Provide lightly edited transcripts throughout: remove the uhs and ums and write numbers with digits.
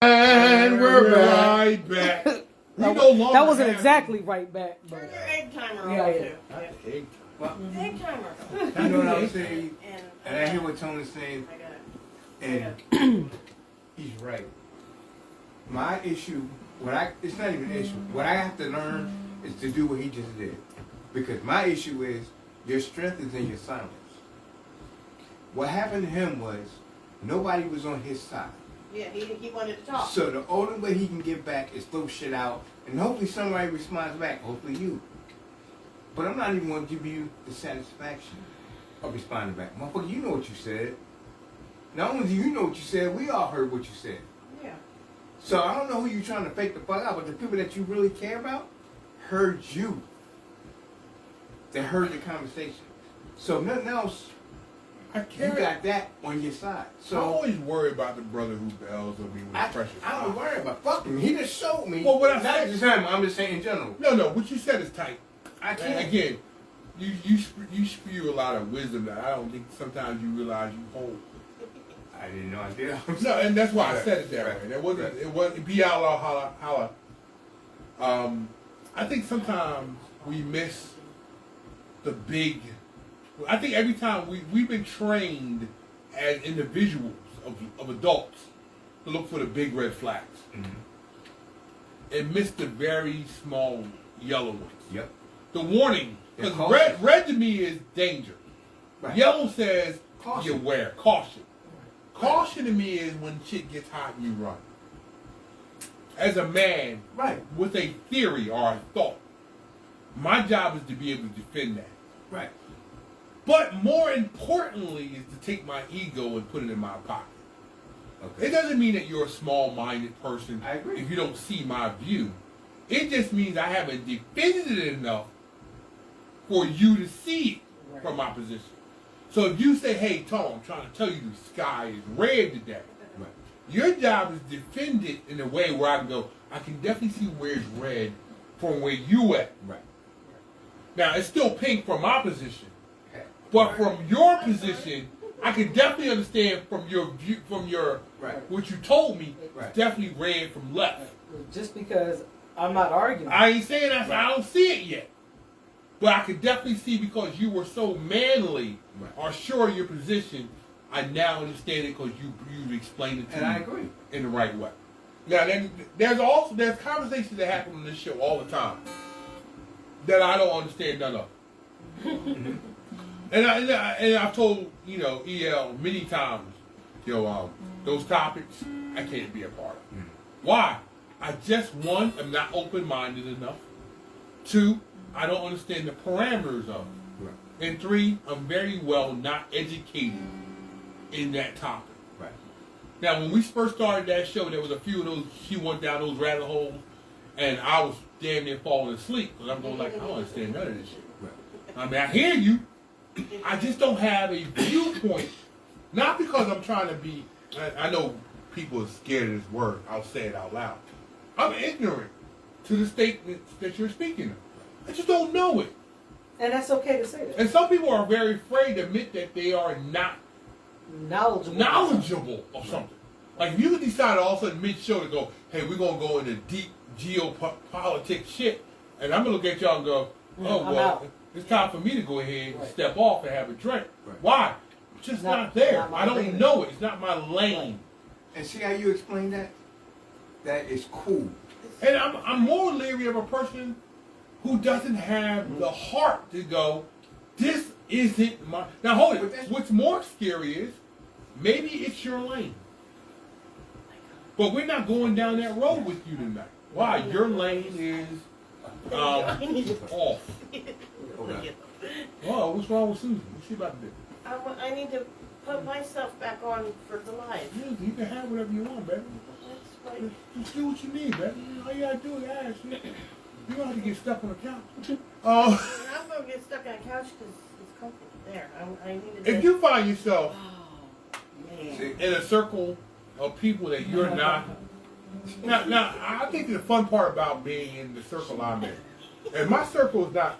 And we're right back. We no longer That wasn't have- exactly right back, but Turn your egg timer Yeah, on yeah. too. Not the egg. Well, Egg timer. you know what I was saying? And I hear got what Tony's saying, it. and he's right. My issue, it's not even an issue. What I have to learn is to do what he just did. Because my issue is, your strength is in your silence. What happened to him was, nobody was on his side. Yeah, he wanted to talk. So the only way he can get back is throw shit out, and hopefully somebody responds back. Hopefully you. But I'm not even going to give you the satisfaction of responding back. Motherfucker, you know what you said. Not only do you know what you said, we all heard what you said. Yeah. So I don't know who you're trying to fake the fuck out, but the people that you really care about heard you. They heard the conversation. So nothing else, I you can't. got that on your side. I So always worry about the brother who bells on me with pressure. I don't worry about fuck him. He just showed me. Well, what I not said- just him. I'm just saying in general. No, what you said is tight. I And can't. again, you spew a lot of wisdom that I don't think sometimes you realize you hold. I didn't know I did. No, and that's why I Right. said it that Right. way. It wasn't. Right. It wasn't. Be out loud, holla. I think sometimes we miss the big. I think every time we've been trained as individuals of adults to look for the big red flags and miss the very small yellow ones. Yep. The warning, Yeah, because caution. red to me is danger. Right. Yellow says Caution. beware, caution. Caution to me is when shit gets hot and you run. As a man Right. with a theory or a thought, my job is to be able to defend that. Right. But more importantly is to take my ego and put it in my pocket. Okay. It doesn't mean that you're a small-minded person I agree. if you don't see my view. It just means I haven't defended it enough for you to see it from my position. So if you say, hey, Tom, I'm trying to tell you the sky is red today, Right. your job is to defend it in a way where I can go, I can definitely see where it's red from where you at. Right. Now, it's still pink from my position. Okay. But from your position, I can definitely understand from your view, from your Right. what you told me. Right. It's definitely red from left. just because I'm not arguing. I ain't saying I don't see it yet, but I can definitely see because you were so manly Right. or sure of your position. I now understand it because you've explained it to And me I agree. in the right way. Now then, there's conversations that happen on this show all the time that I don't understand none of. And I've told EL many times, those topics I can't be a part of. Why? I just one, am not open-minded enough. Two, I don't understand the parameters of it. Right. And three, I'm very well not educated in that topic. Right. Now, when we first started that show, there was a few of those. She went down those rabbit holes, and I was damn near falling asleep because I'm going like, I don't understand none of this shit. Right. I mean, I hear you. I just don't have a viewpoint. Not because I'm trying to be. I know people are scared of this word. I'll say it out loud. I'm ignorant to the statements that you're speaking of. I just don't know it. And that's okay to say that. And some people are very afraid to admit that they are not knowledgeable of something. Like if you decide all of a sudden mid-show to go, hey, we're going to go into deep geopolitics shit, and I'm going to look at y'all and go, oh, I'm well, out. it's time for me to go ahead and Right. step off and have a drink. Right. Why? It's just Not- not there. not my I don't arena. know it. It's not my lane. And see how you explain that? That is cool. And I'm more leery of a person who doesn't have the heart to go, this isn't my... Now, hold But it. that's- What's more scary is, maybe it's your lane. But we're not going down that road with you tonight. Why? Your lane is off. Hold on. Oh, what's wrong with Susan? What's she about to do? I need to put myself back on for the live. You can have whatever you want, baby. That's right. Just do what you need, baby. All you gotta do is ask. You don't have to get stuck on the couch. And I'm going to get stuck on a couch because it's comfortable. There. I needed to... If you find yourself Oh, man. See? in a circle of people that you're not. Now, I think the fun part about being in the circle I'm in, and my circle is not,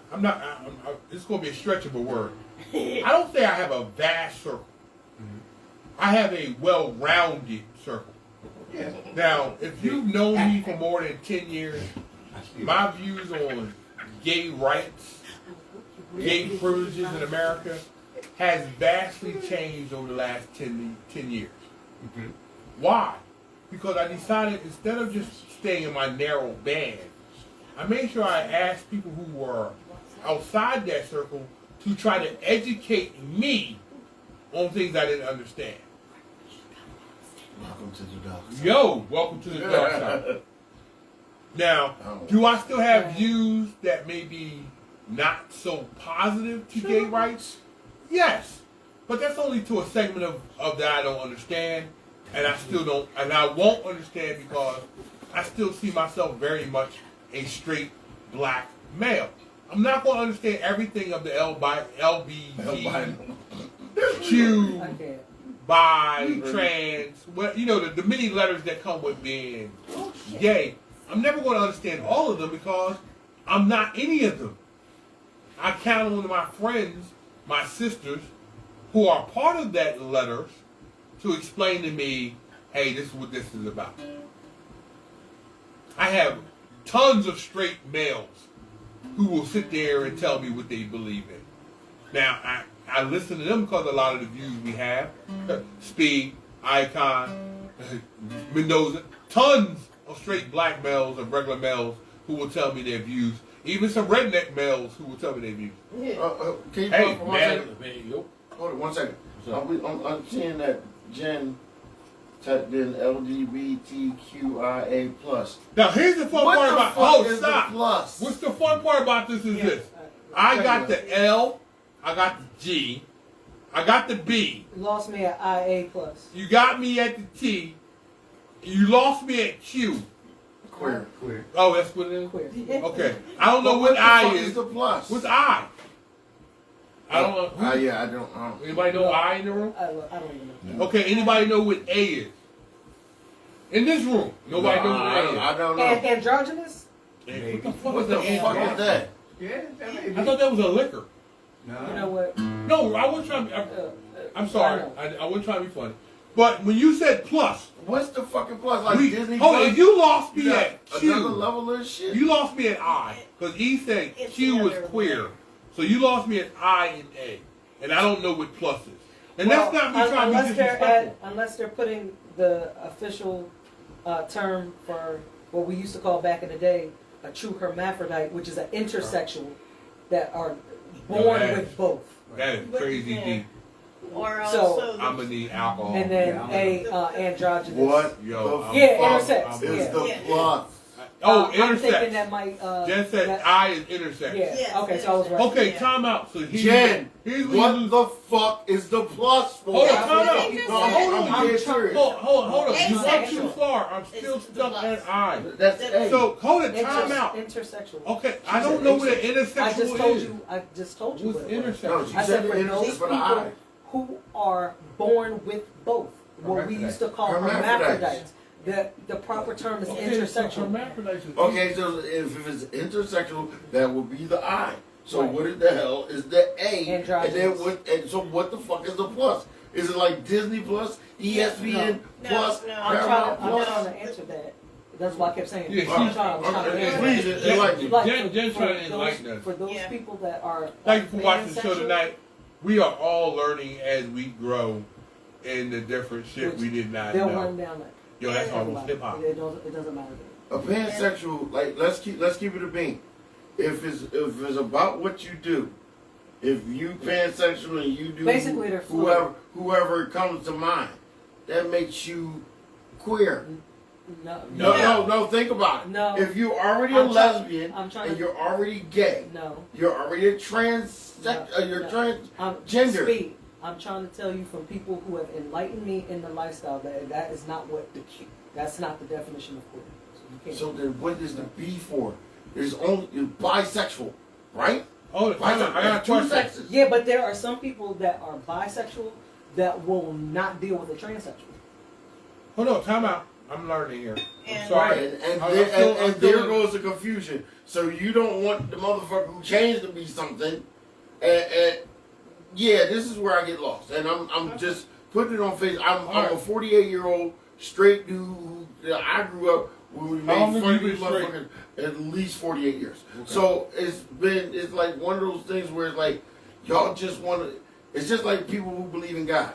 it's going to be a stretch of a word. I don't say I have a vast circle. I have a well-rounded circle. Yeah. Now, if you've known me for more than 10 years, my views on gay rights, gay privileges in America has vastly changed over the last 10 years. Mhm. Why? Because I decided instead of just staying in my narrow band, I made sure I asked people who were outside that circle to try to educate me on things I didn't understand. Welcome to the dark side. Yo, welcome to the dark side. Now, do I still have views that may be not so positive to gay rights? Yes. But that's only to a segment of that I don't understand, and I still don't, and I won't understand because I still see myself very much a straight black male. I'm not going to understand everything of the LBGTQ, I can't. bi, trans, what, you know, the many letters that come with being gay. I'm never going to understand all of them because I'm not any of them. I count on my friends, my sisters, who are part of that letters to explain to me, hey, this is what this is about. I have tons of straight males who will sit there and tell me what they believe in. Now, I listen to them because a lot of the views we have, Speed, Icon, Mendoza, tons of straight black males and regular males who will tell me their views. Even some redneck males who will tell me their views. Can you Hey, hold for 1 man, second? yo. Hold it 1 second. I'm seeing that Jen typed in LGBTQIA plus. Now, here's the fun What part the about. fuck Oh, is stop! the plus? What's the fun part about this is this? I got the L, I got the G, I got the B. You lost me at IA plus. You got me at the T. You lost me at Q. Queer. Queer. Oh, that's what it is. Queer. Okay, I don't know But what the I fuck is. the plus? What's I? I don't know. Yeah, I don't know. Anybody know I in the room? I don't even know. Okay, anybody know what A is? In this room, nobody knows what A is. I don't know. Androgynous? What the fuck What is the an fuck androgen? is that? Yeah, that may be. I thought that was a liquor. No. You know what? No, I wasn't trying to. I'm sorry. I know. I wasn't trying to be funny. But when you said plus, What's the fucking plus? Like Disney hold on, Plus? you lost me You got at Q. another level of shit? You lost me at I because he said It's Q the was other queer, way. so you lost me at I and A, and I don't know what plus is. And that's not me trying to be disrespectful. unless they're putting the official term for what we used to call back in the day a true hermaphrodite, which is an intersexual that are born that- with both. That is crazy Yeah. deep. Or So, also, I'm gonna need alcohol. And then Yeah, androgynous. What Yo, the I'm- Yeah, fuck intersex, is yeah. the Yeah. plus? Oh, I'm thinking intersex. that might. Jen said that- I is intersex. Yeah. Yes, Okay, so I was right. Okay, Yeah. time out. So Jen, here's where you what lose. the fuck is the plus for? Hold on, That's time what out. they just No, said. I'm Hold dead on. serious. Hold on. You went Asexual. too far. I'm still It's the stuck plus. at I. That's A. So hold it. Time out. Intersexual. Okay, I She don't said know what an intersex. I just intersexual told is. you. I just told you. What's what it was. intersex? No, she I said said the for intersex those for the people eye. who are born with both, what we used to call Hermaphrodites. hermaphrodites. The proper term is Okay, so intersexual. hermaphrodites is- Okay, so if it's intersexual, that would be the I. So Right. what the hell is the A? Androgynous. And then what? And so what the fuck is the plus? Is it like Disney Plus, ESPN No. Plus, No, no. Paramount I'm Plus? trying to answer that. That's why I kept saying. Yeah, I'm she's- trying to Okay, answer please that. enlighten me. Like, Jen's for trying to those- enlighten us. For those Yeah. people that are Thank you for watching the show pansexual, tonight. We are all learning as we grow in the different shit Which we did not They'll know. run down that. Yo, that's almost hip hop. It doesn't matter. A pansexual, like let's keep it a bean. If it's about what you do, if you pansexual and you do Basically, they're fluid. whoever comes to mind, that makes you queer. No. No, think about it. No. If you're already I'm a try- lesbian I'm trying and to- you're already gay, No. you're already a No. you're No. transgender. Speed. I'm trying to tell you from people who have enlightened me in the lifestyle that is not what that's not the definition of queer. So you can't. So then what is the B for? There's only you're bisexual, right? Oh, I got a Two question. sexes. Yeah, but there are some people that are bisexual that will not deal with a transsexual. Hold on, time out. I'm learning here. I'm And- sorry. And I'm there, still- I'm and there still- goes the confusion. So you don't want the motherfucker who changed to be something, and yeah, this is where I get lost. And I'm just putting it on face. I'm a 48-year-old straight dude who I grew up when we How long made have fun you of these been straight? motherfuckers at least 48 years. Okay. So it's like one of those things where it's like y'all just want to. It's just like people who believe in God,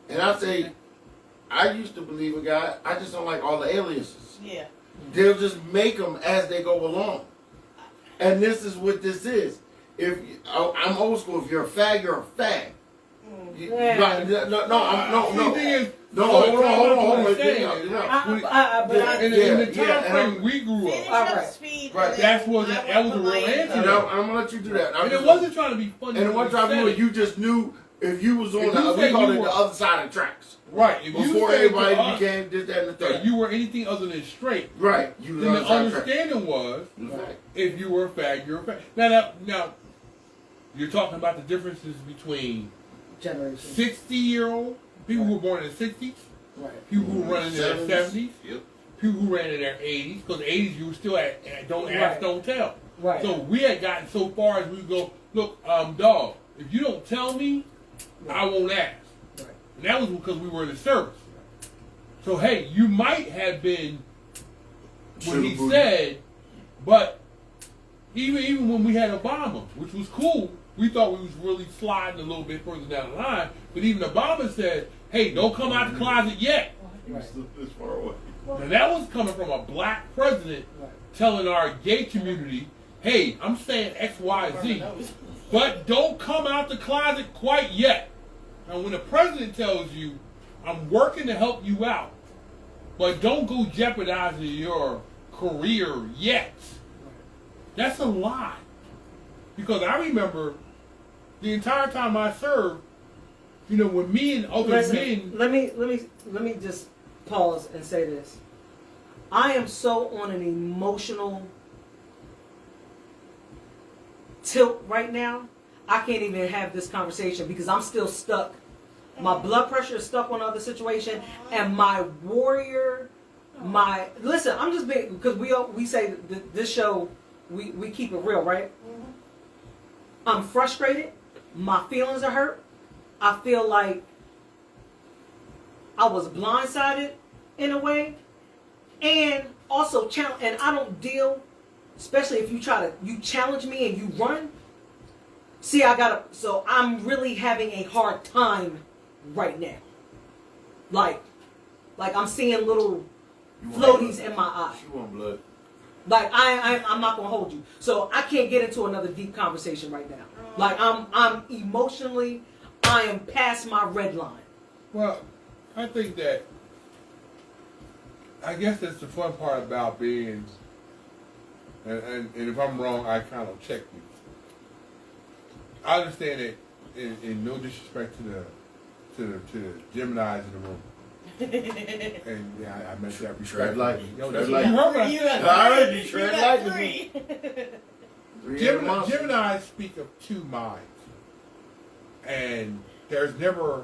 and I say I used to believe in God. I just don't like all the aliases. Yeah. They'll just make them as they go along, and this is what this is. If I'm old school, if you're a fag, you're a fag. Yeah. No. The thing is, No, hold on. What I'm saying Yeah, is, yeah. in the time frame we grew Finish up, All up right. speed. Right. and then That was an I went elder with my answer. answer. And I'm gonna let you do that. and it wasn't trying to be funny. And it wasn't trying to do it. You just knew if you was on If the you we said called you it were- the other side of the tracks right. If you before said everybody to us became this, that, and the that third. you were anything other than straight, Right. You was then on the the other side of the tracks. understanding was Right. if you were a fag, you're a fag. Now, you're talking about the differences between Generation. 60-year-old people who were born in the 60s, Right. people who were running in their 70s, Yep. people who ran in their 80s, because the 80s you were still at don't ask, Right. don't tell. Right. So we had gotten so far as we go, look, dog, if you don't tell me, I won't ask. Right. And that was because we were in the service. So hey, you might have been what he True. said, but even when we had Obama, which was cool, we thought we was really sliding a little bit further down the line. But even Obama said, hey, don't come out the closet yet. Right. This far away. Now that was coming from a black president Right. telling our gay community, hey, I'm saying X, Y, Z, but don't come out the closet quite yet. Now when the president tells you, I'm working to help you out, but don't go jeopardizing your career yet, that's a lie. Because I remember the entire time I served, you know, when me and other Listen, men, let me just pause and say this. I am so on an emotional tilt right now. I can't even have this conversation because I'm still stuck. My blood pressure is stuck on another situation, and my warrior, listen. I'm just being because we say that this show we keep it real, right? I'm frustrated. My feelings are hurt. I feel like I was blindsided in a way, and also and I don't deal, especially if you challenge me and you run. See, so I'm really having a hard time right now. Like I'm seeing little floaties in my eye. She want blood. Like I'm not gonna hold you. So I can't get into another deep conversation right now. Like I'm emotionally, I am past my red line. well, I think that, I guess that's the fun part about being, and if I'm wrong, I kind of check you. I understand that, in no disrespect to the Geminis in the room. And yeah, I meant that. Tread lightly. Yo, Tread that's lightly. you heard what I You said. got I heard you three. tread got lightly. three. Gemini speak of two minds. And there's never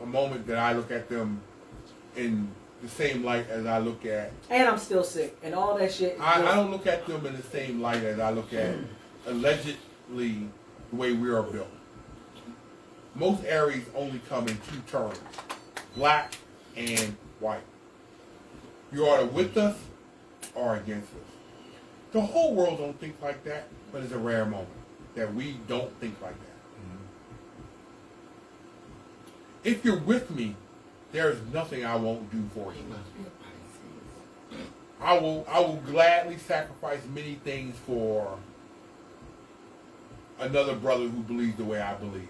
a moment that I look at them in the same light as I look at. And I'm still sick and all that shit. I don't look at them in the same light as I look at allegedly the way we are built. Most Aries only come in two terms, black and white. You're either with us or against us. The whole world don't think like that, but it's a rare moment that we don't think like that. If you're with me, there's nothing I won't do for you. I will gladly sacrifice many things for another brother who believes the way I believe.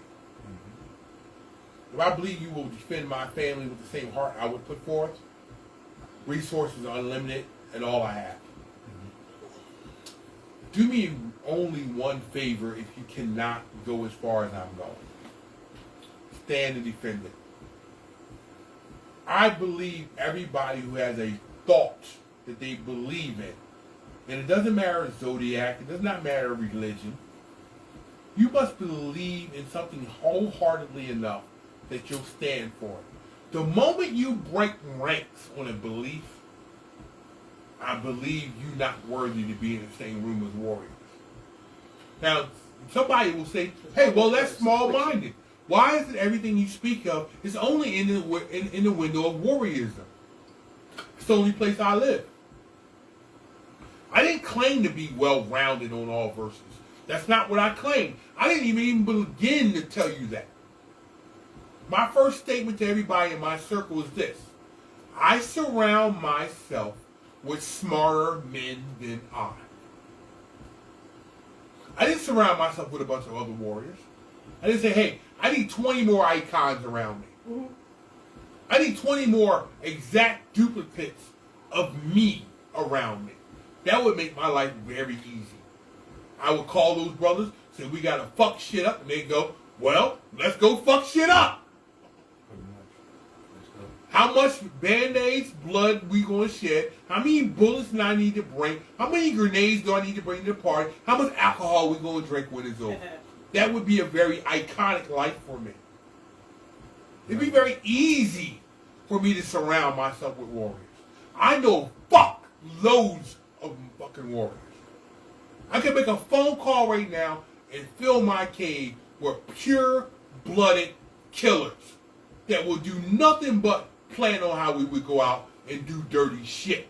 If I believe you will defend my family with the same heart I would put forth, resources are unlimited and all I have. Do me only one favor if you cannot go as far as I'm going. Stand and defend it. I believe everybody who has a thought that they believe in, and it doesn't matter zodiac, it does not matter religion, you must believe in something wholeheartedly enough that you'll stand for it. The moment you break ranks on a belief, I believe you're not worthy to be in the same room as warriors. Now, somebody will say, hey, well, that's small-minded. Why is it everything you speak of is only in the window of warriorism? the only place I live. I didn't claim to be well-rounded on all verses. That's not what I claimed. I didn't even begin to tell you that. My first statement to everybody in my circle is this. I surround myself with smarter men than I. I didn't surround myself with a bunch of other warriors. I didn't say, hey, I need 20 more icons around me. Mm-hmm. I need 20 more exact duplicates of me around me. That would make my life very easy. I would call those brothers, say we gotta fuck shit up, and they'd go, well, let's go fuck shit up. How much Band-Aids, blood we gonna shed? How many bullets do I need to bring? How many grenades do I need to bring to the party? How much alcohol we gonna drink when it's over? That would be a very iconic life for me. It'd be very easy for me to surround myself with warriors. I know fuck loads of fucking warriors. I can make a phone call right now and fill my cave with pure-blooded killers that will do nothing but plan on how we would go out and do dirty shit.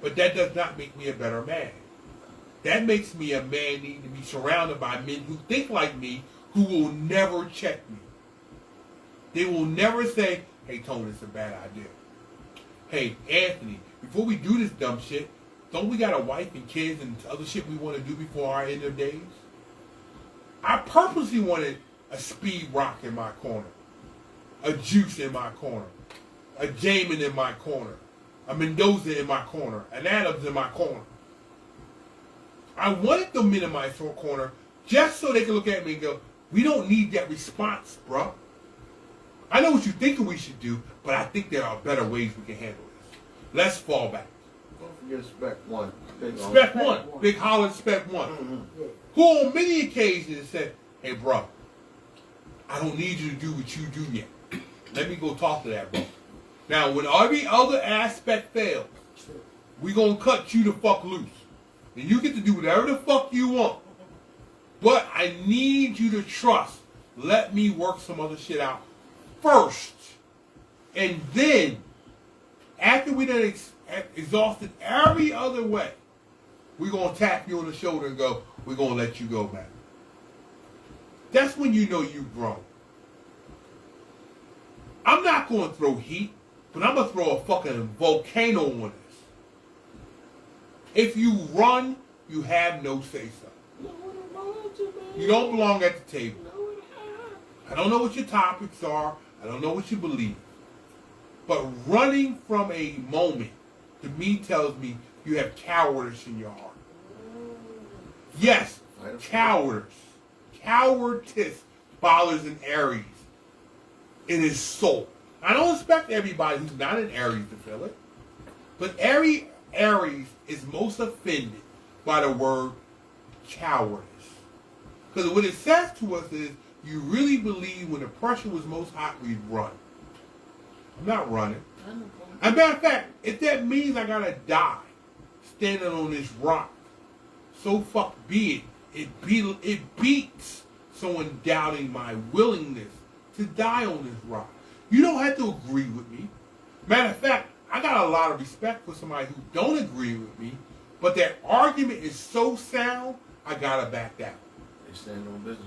But that does not make me a better man. That makes me a man needing to be surrounded by men who think like me, who will never check me. They will never say, hey, Tony, it's a bad idea. Hey, Anthony, before we do this dumb shit, don't we got a wife and kids and other shit we want to do before our end of days? I purposely wanted a Speed Rock in my corner, a Juice in my corner, a Jamin in my corner, a Mendoza in my corner, an Adams in my corner. I wanted them in my corner just so they could look at me and go, we don't need that response, bro. I know what you're thinking we should do, but I think there are better ways we can handle this. Let's fall back. Don't forget Spec 1. Spec 1. Big Holland Spec 1. Mm-hmm. Who on many occasions said, hey, bro, I don't need you to do what you do yet. Let me go talk to that bro. Now, when every other aspect fails, we gonna cut you the fuck loose. And you get to do whatever the fuck you want. But I need you to trust. Let me work some other shit out first. And then, after we done exhausted every other way, we're going to tap you on the shoulder and go, we're going to let you go, man. That's when you know you've grown. I'm not going to throw heat, but I'm going to throw a fucking volcano on this. If you run, you have no say-so. You don't belong at the table. I don't know what your topics are. I don't know what you believe. But running from a moment, to me, tells me you have cowardice in your heart. Yes, cowardice. Cowardice bothers an Aries in his soul. I don't expect everybody who's not an Aries to feel it. But Aries is most offended by the word cowardice. Because what it says to us is, you really believe when the pressure was most hot, we'd run. I'm not running. As a matter of fact, if that means I gotta die standing on this rock, so fuck be it. It beats someone doubting my willingness to die on this rock. You don't have to agree with me. Matter of fact, I got a lot of respect for somebody who don't agree with me, but their argument is so sound, I gotta back down. They stand on business.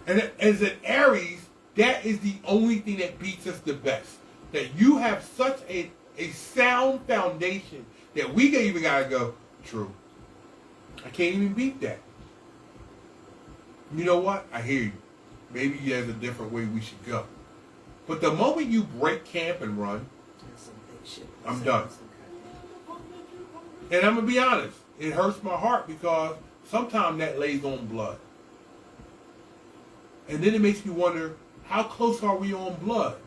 And as an Aries, that is the only thing that beats us the best. That you have such a sound foundation that we even gotta go, true. I can't even beat that. You know what? I hear you. Maybe there's a different way we should go. But the moment you break camp and run, I'm done. And I'm going to be honest. It hurts my heart because sometimes that lays on blood. And then it makes me wonder, how close are we on blood?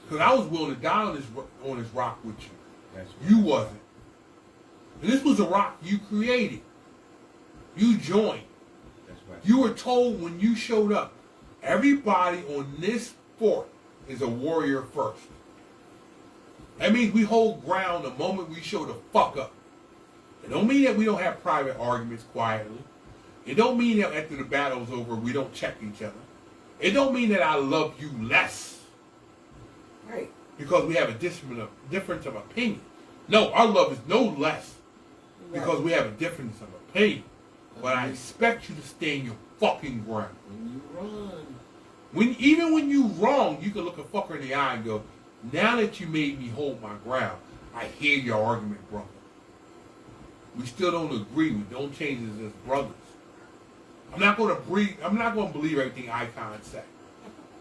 Because I was willing to die on this rock with you. You wasn't. And this was a rock you created. You joined. You were told when you showed up, everybody on this fort is a warrior first. That means we hold ground the moment we show the fuck up. It don't mean that we don't have private arguments quietly. It don't mean that after the battle's over we don't check each other. It don't mean that I love you less. Right. because we have a difference of opinion. No, our love is no less because we have a difference of opinion. But I expect you to stay in your fucking ground. When you run. Even when you wrong, you can look a fucker in the eye and go, now that you made me hold my ground, I hear your argument, brother. We still don't agree. We don't change us as brothers. I'm not going to believe everything Icon say.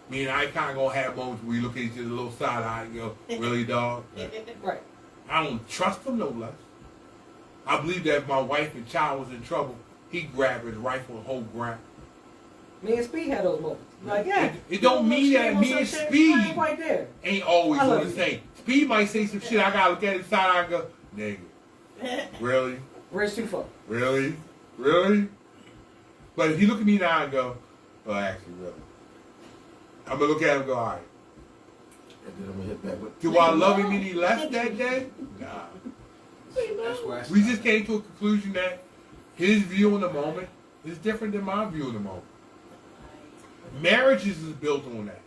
Me and Icon gonna have moments where we look at each other a little side eye and go, really, dog? Right. I don't trust him no less. I believe that if my wife and child was in trouble, he'd grab his rifle and hold ground. Me and Speed had those moments. Like, yeah. It don't mean that me and Speed right there. ain't always I on love the you. same. Speed might say some shit, I gotta look at his side eye and go, nigga, really? Where's too far? Really? Really? But if he look at me in the eye and go, well, actually, really. I'm gonna look at him and go, all right. And then I'm gonna hit back with. Do I love him any less that day? Nah. That's why We just came to a conclusion that his view in the moment is different than my view in the moment. Marriages is built on that.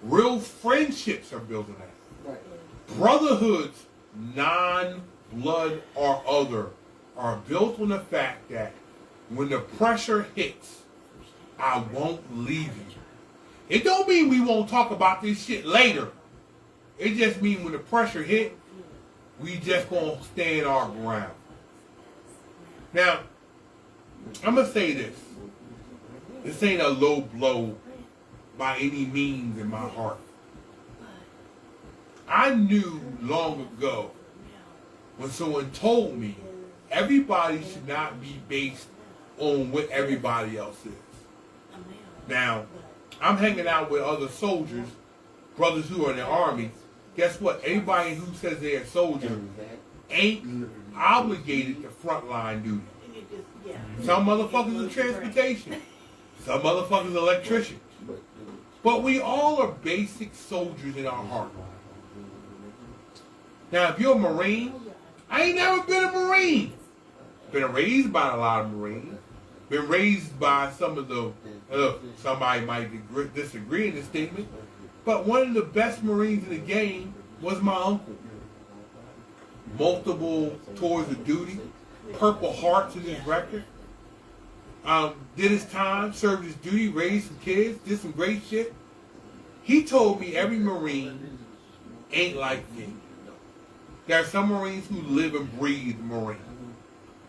Real friendships are built on that. Right. Brotherhoods, non-blood or other, are built on the fact that when the pressure hits, I won't leave you. It don't mean we won't talk about this shit later. It just means when the pressure hit, we just gonna stand our ground. Now, I'm gonna say this. This ain't a low blow by any means in my heart. I knew long ago when someone told me everybody should not be based on what everybody else is. Now, I'm hanging out with other soldiers, brothers who are in the army. Guess what? Everybody who says they're a soldier ain't obligated to frontline duty. Some motherfuckers are transportation. Some motherfuckers are electricians. But we all are basic soldiers in our heart. Now, if you're a Marine, I ain't never been a Marine. Been raised by a lot of Marines. Been raised by some of the, somebody might disagree in this statement, but one of the best Marines in the game was my uncle. Multiple tours of duty, Purple Hearts in his record. Did his time, served his duty, raised some kids, did some great shit. He told me every Marine ain't like me. There are some Marines who live and breathe Marine.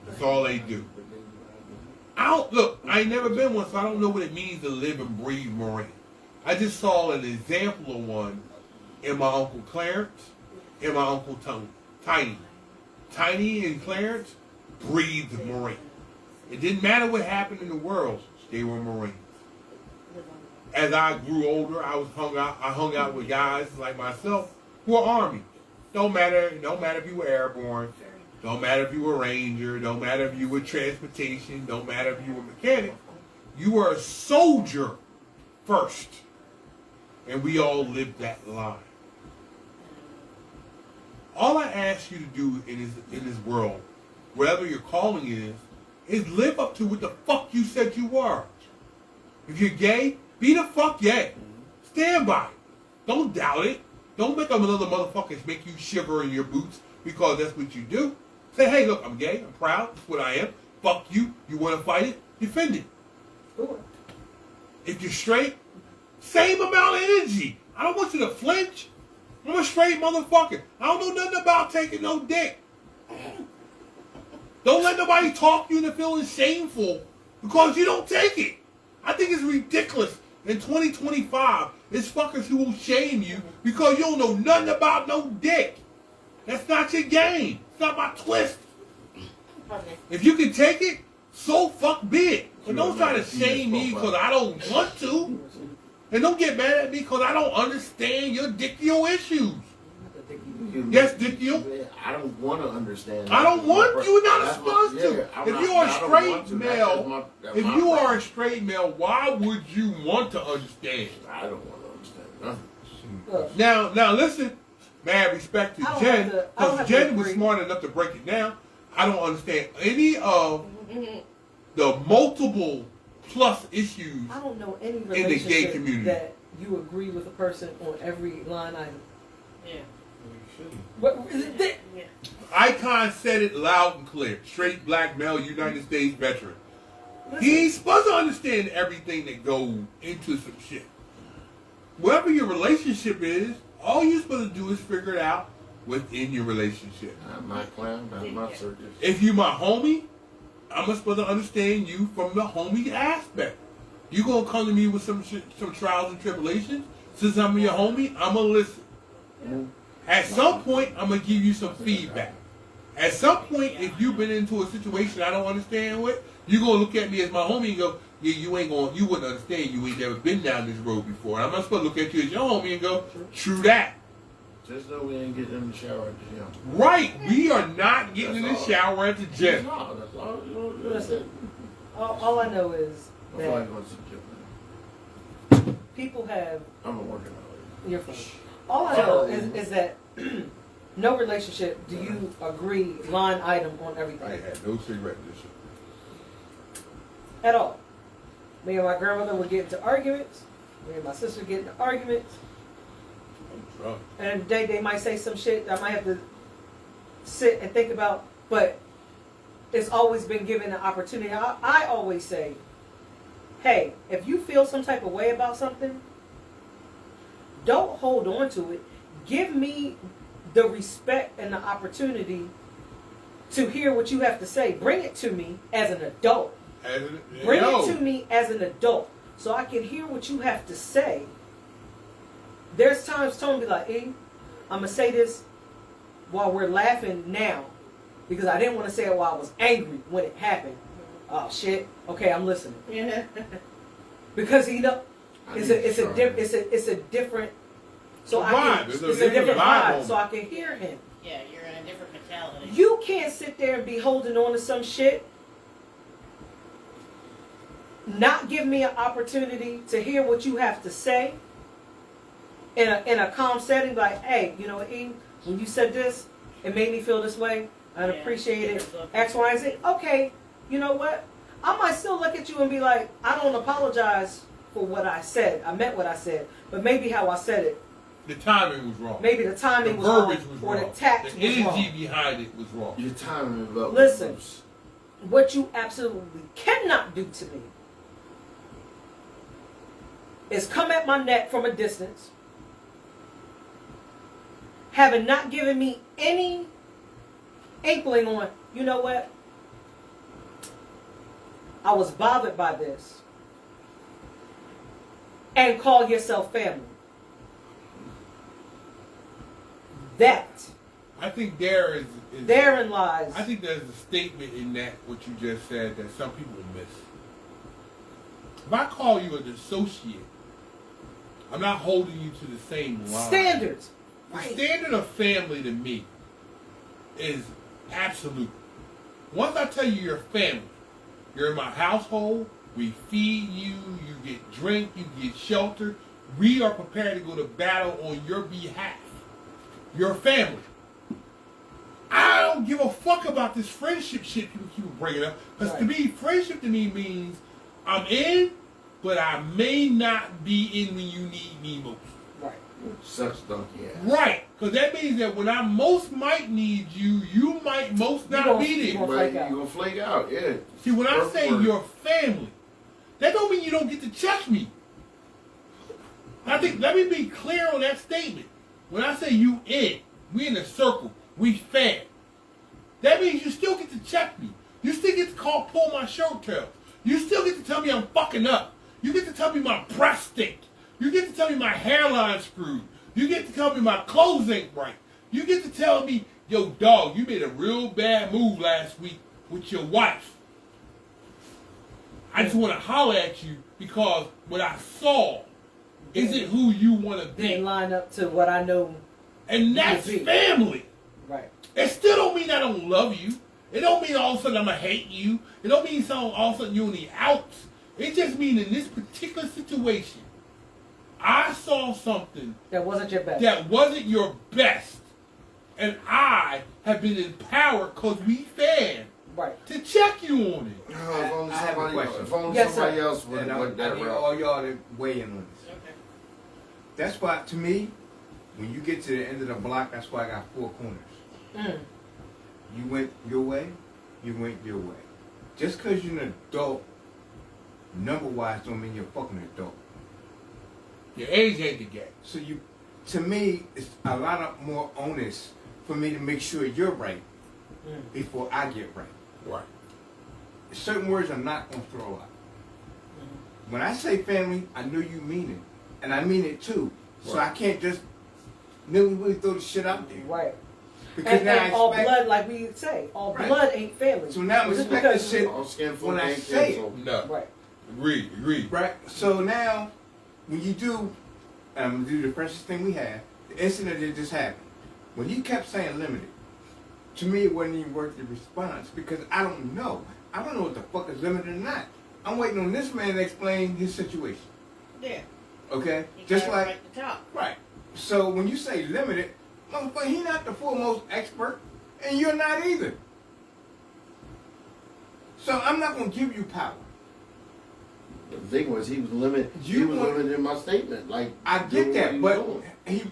That's all they do. Look, I ain't never been one, so I don't know what it means to live and breathe Marine. I just saw an example of one in my Uncle Clarence and my Uncle Tiny. Tiny and Clarence breathed Marine. It didn't matter what happened in the world, they were Marines. As I grew older, I hung out with guys like myself who are Army. Don't matter if you were airborne. Don't matter if you were Ranger. Don't matter if you were transportation. Don't matter if you were mechanic. You were a soldier first. And we all lived that line. All I ask you to do in this world, whatever your calling is live up to what the fuck you said you were. If you're gay, be the fuck gay. Stand by it. Don't doubt it. Don't make another motherfucker make you shiver in your boots because that's what you do. Say, hey, look, I'm gay. I'm proud. That's what I am. Fuck you. You want to fight it? Defend it. Sure. If you're straight, same amount of energy. I don't want you to flinch. I'm a straight motherfucker. I don't know nothing about taking no dick. Don't let nobody talk you into feeling shameful because you don't take it. I think it's ridiculous. In 2025, it's fuckers who will shame you because you don't know nothing about no dick. That's not your game. It's not my twist. If you can take it, so fuck be it. But don't try to shame me because I don't want to. And don't get mad at me because I don't understand your dickial issues. Yes, dickial. I don't want to understand. I don't want you. Not That's supposed my- to. yeah, If you are a straight male, if you are a straight male, why would you want to understand? I don't want to understand nothing. Now listen, mad respect to I don't Jen, have to because Jen was agree. smart enough to break it down. I don't understand any of the multiple plus issues. I don't know any the gay relationship community. that you agree with a person on every line item. Yeah. Yeah. Icon said it loud and clear. Straight black male, United States veteran. He's supposed to understand everything that goes into some shit. Whatever your relationship is, all you're supposed to do is figure it out within your relationship. Not my clown, not my circus. If you my homie, I'm supposed to understand you from the homie aspect. You gonna come to me with some shit, some trials and tribulations. Since I'm your homie, I'ma listen. At some point, I'm gonna give you some feedback. At some point, if you've been into a situation I don't understand with, you gonna look at me as my homie and go, yeah, you wouldn't understand. You ain't never been down this road before. And I'm not supposed to look at you as your homie and go, true that. Just know we ain't getting in the shower at the gym. Right, we are not getting in the shower at the gym. No, that's all. Listen, all I know is I feel like that going to the gym. people have. I'm working out. You're fine. All I know is that no relationship do you agree line item on I everything had no cigarette this year. at all. Me and my grandmother would get into arguments. Me and my sister get into arguments. I'm drunk. And they might say some shit that I might have to sit and think about, but it's always been given an opportunity. I always say, hey, if you feel some type of way about something, don't hold on to it. Give me the respect and the opportunity to hear what you have to say. Bring it to me as an adult. Bring it to me as an adult so I can hear what you have to say. There's times Tony be like, I'm going to say this while we're laughing now because I didn't want to say it while I was angry when it happened. Oh, shit. Okay, I'm listening. Yeah. Because, it's a different, so I can, It's it's a a different vibe vibe so I can hear him. Yeah, you're in a different mentality. You can't sit there and be holding on to some shit. Not give me an opportunity to hear what you have to say in a calm setting. Like, hey, you know what, E? When you said this, it made me feel this way. I'd appreciate it. X, Y, and Z. Okay, you know what? I might still look at you and be like, I don't apologize for what I said. I meant what I said, but maybe how I said it. The timing was wrong. Maybe the timing The was wrong, verbiage was or wrong. the tact The was energy wrong. behind it was wrong. Your timing is up. Listen. What you absolutely cannot do to me is come at my neck from a distance, having not given me any inkling on, you know what? I was bothered by this. And call yourself family. That, I think therein lies. I think there's a statement in that, what you just said, that some people miss. If I call you an associate, I'm not holding you to the same line. Standards. The standard of family to me is absolute. Once I tell you you're family, you're in my household, we feed you, you get drink, you get shelter, we are prepared to go to battle on your behalf. You're family. I don't give a fuck about this friendship shit people keep bringing up. Because to me, friendship to me means I'm in, but I may not be in when you need me most. Right. Such donkey ass. Right. Because that means that when I most might need you, you might most not be there. But you're going to flake out, yeah. See, when I Perfect say word. you're family, that don't mean you don't get to check me. I think, let me be clear on that statement. When I say you in, we in a circle, we fam. That means you still get to check me. You still get to pull my shirt tails. You still get to tell me I'm fucking up. You get to tell me my breath stink. You get to tell me my hairline screwed. You get to tell me my clothes ain't right. You get to tell me, yo, dog, you made a real bad move last week with your wife. I just want to holler at you because what I saw isn't who you want to Didn't be. line up to what I know. And that's You be. family. Right. It still don't mean I don't love you. It don't mean all of a sudden I'm going to hate you. It don't mean all of a sudden you're on the outs. It just means in this particular situation, I saw something That wasn't your best. that wasn't your best. And I have been empowered because we fan Right. to check you on it. If only I have a somebody, question. if only Yes, somebody sir. else would And have went I that need route. all y'all to weigh in on this. Okay. That's why, to me, when you get to the end of the block, that's why I got 4 corners. Mm. You went your way, you went your way. Just because you're an adult, number-wise, don't mean you're fucking an adult. Your age ain't the game. So to me, it's a lot of more onus for me to make sure you're right before I get right. Right. Certain words I'm not gonna throw out. When I say family, I know you mean it, and I mean it too. So Right. I can't just nilly-willy throw the shit out there. Right. Because And, now and all I expect. blood, like we say, all Right. blood ain't family. So now Just respect the because- shit All skin folk when I ain't say it. kin, No. Right. Agreed. Right. So now, when you do, I'm gonna do the freshest thing we have. The incident that just happened. When you kept saying limited, to me it wasn't even worth the response because I don't know. I don't know what the fuck is limited or not. I'm waiting on this man to explain his situation. Yeah. Okay? You Just gotta like write the top. right. So when you say limited, motherfucker, he not the foremost expert, and you're not either. So I'm not gonna give you power. The thing was, he was limited. He You was want- limited in my statement. Like I doing get what he that, was but doing. he.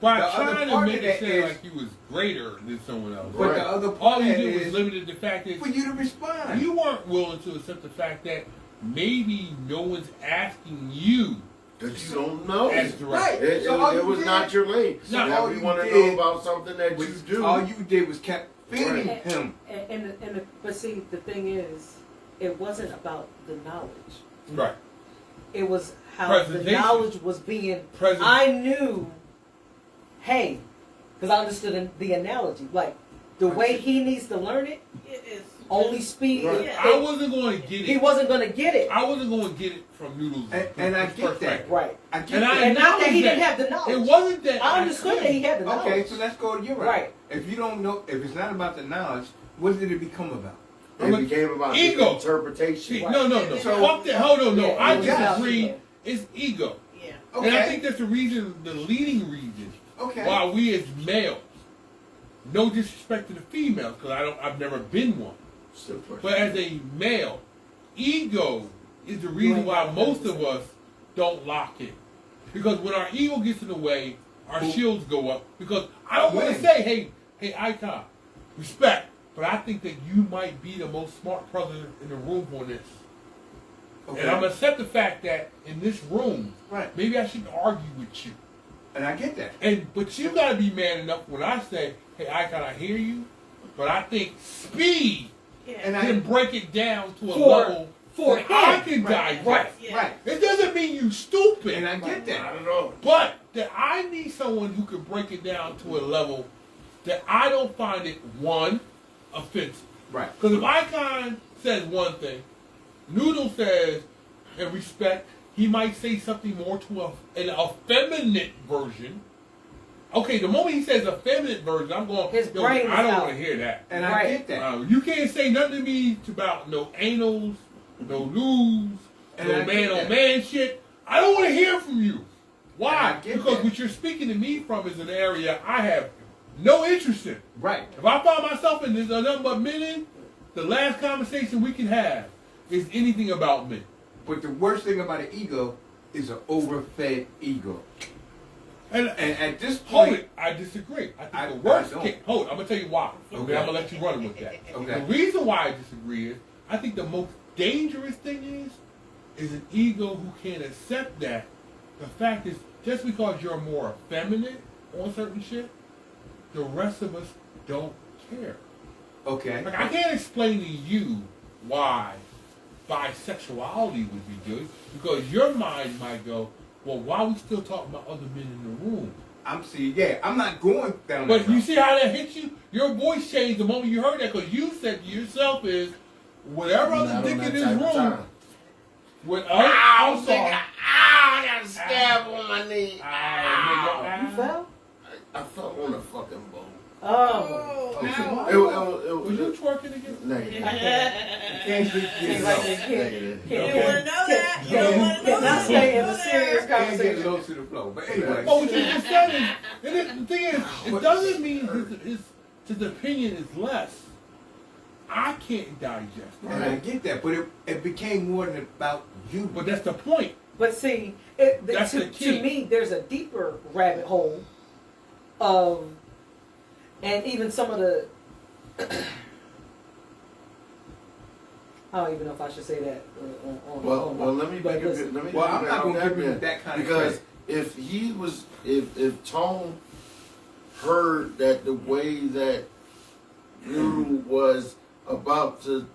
By The other trying to part make of it that sound is- like he was greater than someone else. But Right. the other All part he of did it was is limited the fact that for you to respond. you weren't willing to accept the fact that maybe no one's asking you Because you don't know. as It, direct. Right. it, So all it you was did- not your lane. No, now all we you want to did know about something that you do. All you did was kept feeding Right. him. But see, the thing is, it wasn't about the knowledge. Right. It was how the Presentation. knowledge was being. Present. I knew, hey, because I understood the analogy. Like the way he needs to learn it, It is. only speed. Right. Yeah. I wasn't going to get He it. wasn't going to get it. I wasn't going to get it from Noodles. And I get that. Right. I get And that. And not that he acknowledge didn't have the knowledge. It wasn't that I understood that he had the knowledge. Okay, so let's go. You're right. Right. If you don't know, if it's not about the knowledge, what did it become about? It became about Ego. interpretation. See, no. So- Fuck that. Hold on, no. Yeah, I it was disagree. ego. It's ego. Yeah. Okay. And I think that's the reason, the leading reason, Okay. why we as males, no disrespect to the females, because I've never been one, Still pushing. but as a male, ego is the reason ain't why got most nothing of to us don't lock in. Because when our ego gets in the way, our Who- shields go up. Because I don't want to When? say, hey, Icon, respect, but I think that you might be the most smart person in the room on this. Okay. And I'm gonna accept the fact that in this room, Right. maybe I shouldn't argue with you. And I get that. But you gotta be man enough when I say, hey, Icon, I hear you, but I think speed Yeah. And can break it down to a For- level for that I him. can Right. digest. Right. Yeah. Right. It doesn't mean you stupid, And I get that. Not at all. but that I need someone who can break it down to a level that I don't find it, one, offensive. Right. Because if Icon says one thing, Noodle says, in respect, he might say something more to an effeminate version. Okay, the moment he says effeminate version, I'm going, His brain I is don't out. want to hear that. And Right. I get that. You can't say nothing to me about no anals, no lewds, And I no get man on that. man shit. I don't want to hear from you. Why? And I get Because that. what you're speaking to me from is an area I have no interest in. Right. If I find myself in this nothing but men in, the last conversation we can have is anything about men. But the worst thing about an ego is an overfed ego. And And at this hold point, it, I disagree. I think I- the worst I don't. case, hold it, I'm gonna tell you why. Okay, Okay. I'm gonna let you run with that. Okay. The reason why I disagree is I think the most dangerous thing is an ego who can't accept that. The fact is, just because you're more effeminate on certain shit, the rest of us don't care. okay. Like I can't explain to you why bisexuality would be good because your mind might go, well, why are we still talking about other men in the room? I'm seeing, yeah, I'm not going down But that you route. see how that hits you? Your voice changed the moment you heard that because you said to yourself is, whatever Not other on dick that in this type of room, time. with Ow, us, nigga. Ow, I got a stab on my knee. Ow. You fell? I fell on a fucking bone. Oh. Oh, Okay. ow. was you twerking again? Negative. Can't get Can't low. like this. Negative. You don't want to know that. You don't want to know Cannot that. stay in Go a serious there. Can't get conversation. low to the flow. But anyway. Oh, what you just said is, and the thing is, it doesn't mean his opinion is less. I can't digest it. And I get that, but it became more than about you. But that's the point. But see, That's the to key. me, there's a deeper rabbit hole of, and even some of the, I don't even know if I should say that on Well, let me but make it. listen. Let me Well, make I'm it not out gonna give you there, that kind of because credit. if he was, if Tone heard that the way that you was about to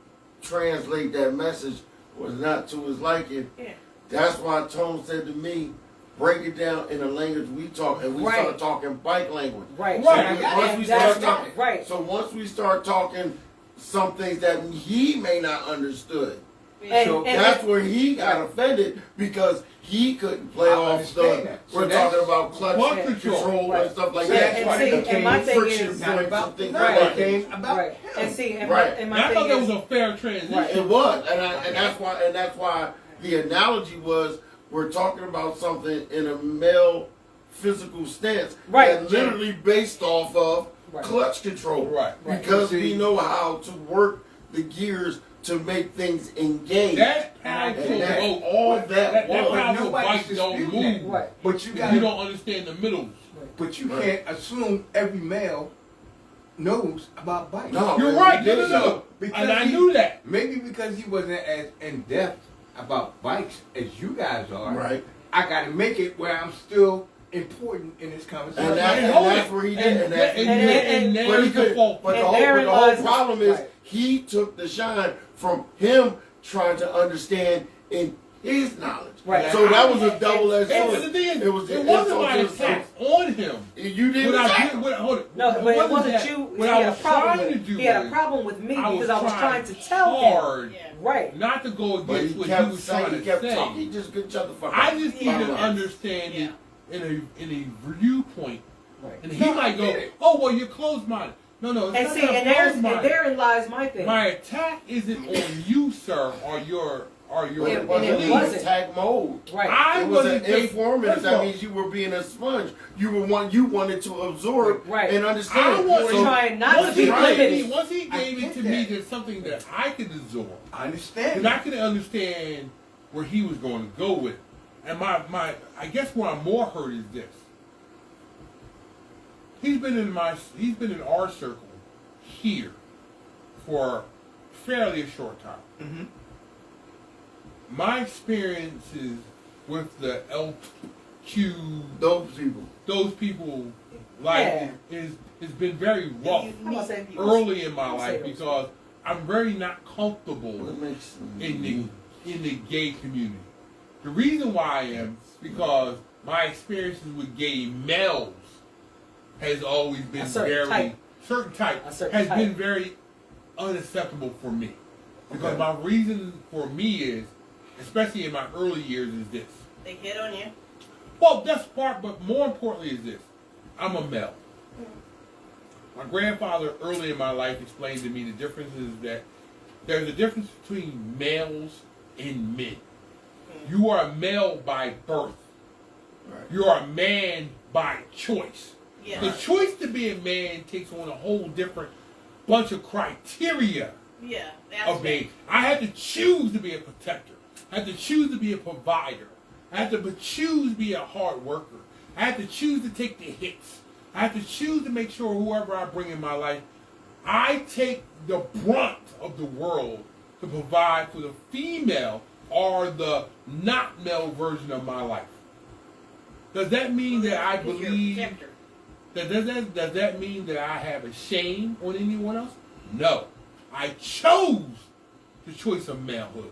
translate that message was not to his liking, Yeah. that's why Tone said to me, break it down in the language we talk, and we Right. started talking bike language. Right. Right. And Once we that's start talking, right. So once we start talking some things that he may not understood, And, So that's where he got offended, because he couldn't play I off understand the. that. So We're that's- talking about clutch Clutch control control. and stuff like So that. that's and why see, it and became my thing friction is, not points about and things no, like it that. came about right. him. And see, and Right. my And I thing thought that is, was a fair transition. Right. It was, and that's why the analogy was, we're talking about something in a male physical stance, Right. that literally based off of Right. clutch control, Right. Right. because See- we know how to work the gears to make things engage. That And powerful and that's boat, all that that was. powerful nobody's bike don't disputing move. that. right. But you If got you don't understand the middles. But you Right. can't assume every male knows about bikes. No, You're man, right. we No, no, did no. so. Because And I he- knew that. Maybe because he wasn't as in depth about bikes as you guys are. Right. I got to make it where I'm still important in this conversation. And, And and hold that's it. where he did. And, And that's and, and- and and- but there's he the could, fault. but the And whole, therein but the whole lies- problem is, right. he took the shine from him trying to understand in his knowledge. Right. So that was a double-edged And sword. the thing is, It was it the wasn't insult my to himself. attack on him. You didn't What I attack did, him. hold it. No, but it wasn't that. you. What he I had a was problem trying to with. do He had a was, problem with me I because I was trying to tell him. hard Yeah. Right. not to go But against he what kept he was trying saying, to he kept say. talking. He just couldn't shut the fuck up. I just need Yeah. to understand Yeah. it in a viewpoint. Right. And he No, might I go, get it. oh, well, you're closed-minded. No, it's And not see, that and I'm therein closed-minded. lies my thing. My attack isn't on you, sir, or your But And it wasn't it in wasn't. attack mode. Right. I It was an wasn't taking- informative. first of That all, means you were being a sponge. You wanted to absorb Right. and I understand. was So- trying not to once be he gave limited. me- Once he I gave it get to me, that. there's something that I could absorb. I understand. And I could understand where he was going to go with it. And my I guess where I'm more hurt is this. He's been in our circle here for fairly a short time. Mhm. My experiences with the LQ, those people. those people, like, Yeah. has been very rough I'm gonna say early in my I'll say life those. because I'm very not comfortable What makes in the gay community. The reason why I am because my experiences with gay males has always been A certain very type. certain type A certain has type. been very unacceptable for me. Because Okay. my reason for me is, especially in my early years, is this. They hit on you. Well, that's part, but more importantly is this. I'm a male. My grandfather early in my life explained to me the differences that there's a difference between males and men. You are a male by birth. Right. You are a man by choice. Yeah. The choice to be a man takes on a whole different bunch of criteria Yeah. That's of me. I had to choose to be a protector. I had to choose to be a provider. I had to choose to be a hard worker. I had to choose to take the hits. I had to choose to make sure whoever I bring in my life, I take the brunt of the world to provide for the female or the not male version of my life. Does that mean that I Because you're a believe protector. does that mean that I have a shame on anyone else? No. I chose the choice of malehood.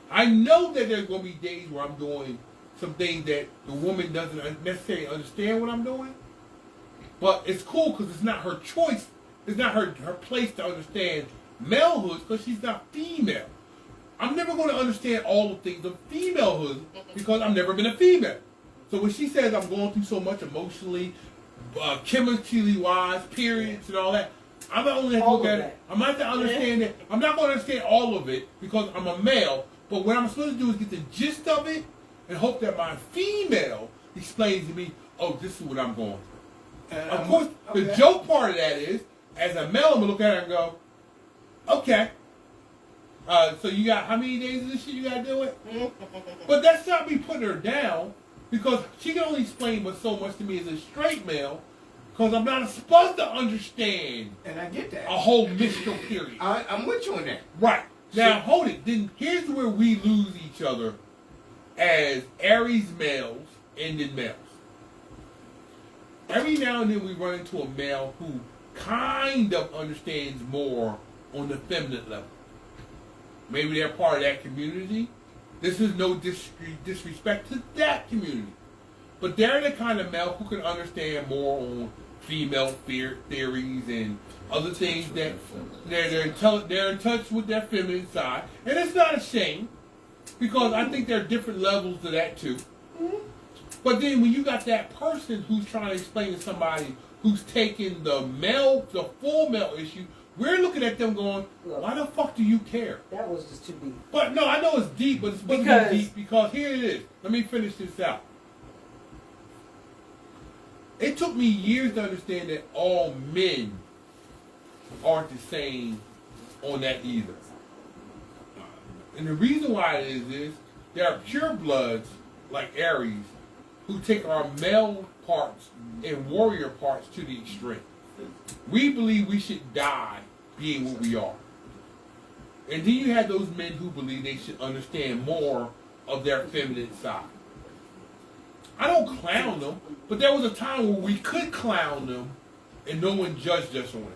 I know that there's going to be days where I'm doing some things that the woman doesn't necessarily understand what I'm doing. But it's cool because it's not her choice. It's not her place to understand malehood because she's not female. I'm never going to understand all the things of femalehood because I've never been a female. So when she says I'm going through so much emotionally, chemically wise, periods and all that, I'm not only have to All look of at that. it. I'm not to understand it. I'm not going to understand all of it because I'm a male. But what I'm supposed to do is get the gist of it and hope that my female explains to me, oh, this is what I'm going through. Of course, the joke part of that is, as a male, I'm going to look at her and go, okay. So you got how many days of this shit you got to deal with? But that's not me putting her down because she can only explain but so much to me as a straight male Because I'm not supposed to understand And I get that. a whole mystical period. I'm with you on that. Right. Now, hold it. Then here's where we lose each other as Aries males and then males. Every now and then we run into a male who kind of understands more on the feminine level. Maybe they're part of that community. This is no disrespect to that community. But they're the kind of male who can understand more on female theories and other things that they're in touch with their feminine side. And it's not a shame, because I think there are different levels to that too. But then when you got that person who's trying to explain to somebody who's taking the full male issue, we're looking at them going, why the fuck do you care? That was just too deep. But no, I know it's deep, but it's supposed to Because- be deep because here it is. Let me finish this out. It took me years to understand that all men aren't the same on that either. And the reason why it is there are pure bloods like Aries who take our male parts and warrior parts to the extreme. We believe we should die being what we are. And then you have those men who believe they should understand more of their feminine side. I don't clown them, but there was a time where we could clown them and no one judged us on it.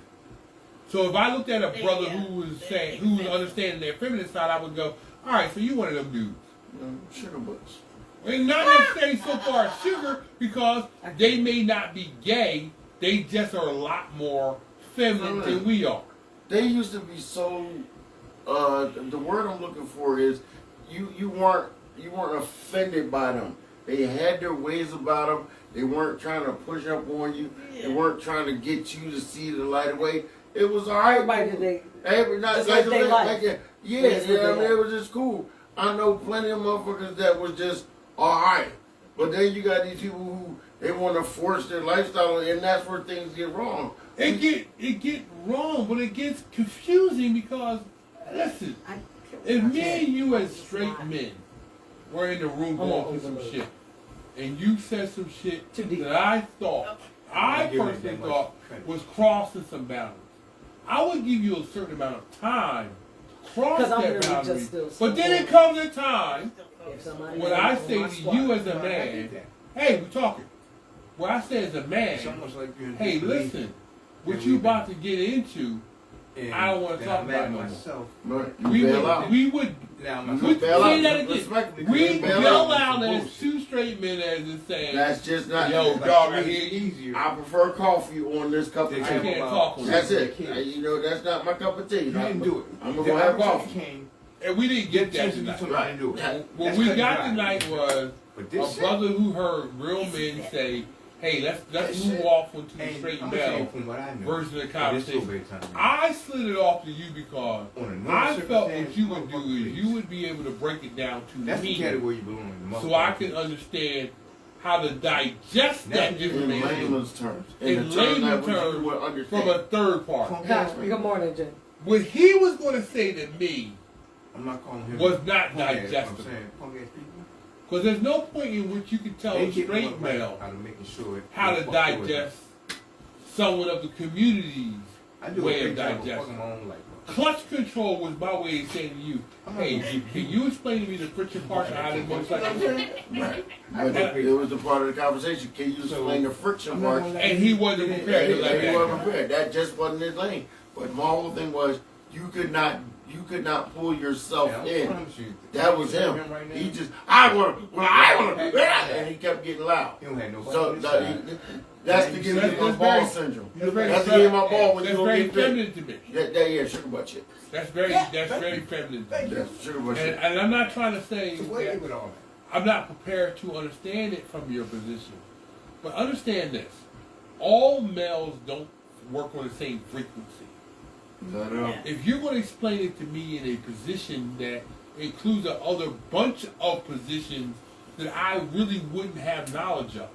So if I looked at a brother who was understanding their feminine side, I would go, all right, so you one of them dudes. Sugar butts. And not necessarily so far as sugar, because they may not be gay, they just are a lot more feminine than we are. They used to be so. The word I'm looking for is you weren't offended by them. They had their ways about them. They weren't trying to push up on you. They weren't trying to get you to see the light away. It was all right. Everybody did they Just live their life. Yeah, Just live their I mean, it was just cool. I know plenty of motherfuckers that was just all right. But then you got these people who they want to force their lifestyle, and that's where things get wrong. It get wrong, but it gets confusing because, listen, if me and you as straight men were in the room going through some shit, and you said some shit Too deep. that I personally thought was crossing some boundaries, I would give you a certain amount of time to cross 'Cause I'm that really boundary. just still But then it supporting. comes a time If somebody when else I on say my to squad- you as a man, hey, we're talking. Where I say as a man, It's almost like you're in hey, disbelief. listen, what And you we've been- about to get into, And I don't wanna then talk I'm about mad it no more. myself. But we you bail out. would, we would, Now we my You bail say out. that again. Respectfully, We you bail bail out. out as bullshit. two straight men as in saying, That's just not. Yo, Like, dog, I it's hear you. easier. I prefer coffee on this cup of They I talk tea. can't about- talk on That's that. it. You know, that's not my cup of tea. You didn't do it. I'm The gonna have opportunity coffee. came. And we didn't get that Chance to do tonight. something, I didn't do it. What That's we cut got dry. tonight was But a this shit, brother who heard real men say, hey, let's move off into the and straight I'm saying male from what I know, version of the it is conversation. still bedtime. I slid it off to you because On a normal I felt what circumstance, you would do motherfucker, is you would be able to break it down to That's the me category you belong in. so I can understand how to digest Now that you- In information layman's terms. in In the terms layman's that terms you would from a understand. third party. Good morning, Jen. What he was going to say to me, I'm not calling him. was not punk ass, digestible. I'm saying punk ass people. because there's no point in which you can tell They a get straight more right male out of making sure how to they fuck with it. digest someone of the community's I do way a of great job of digesting. fucking my own life. Clutch control was my way of saying to you, hey, can you explain to me the friction parts and how this motorcycle works? Right. But it was a part of the conversation. Can you explain the friction I'm not part? gonna let And he wasn't prepared to let He that wasn't go. prepared. That just wasn't his lane. But my whole thing was you could not pull yourself Yeah, I in. promise you, That was him. right now, He just I want to, and he kept getting loud. he don't have no So fucking side. that's the give me my That's ball very- syndrome. That's very, That's the give me my ball when you that's don't very get fit. feminine to me. That yeah, sugar butt shit. That's very feminine to me. That's sugar butt And, shit. and I'm not trying to say So wait that with all I'm not prepared to understand it from your position. But understand this. All males don't work on the same frequency. If you're going to explain it to me in a position that includes a other bunch of positions that I really wouldn't have knowledge of,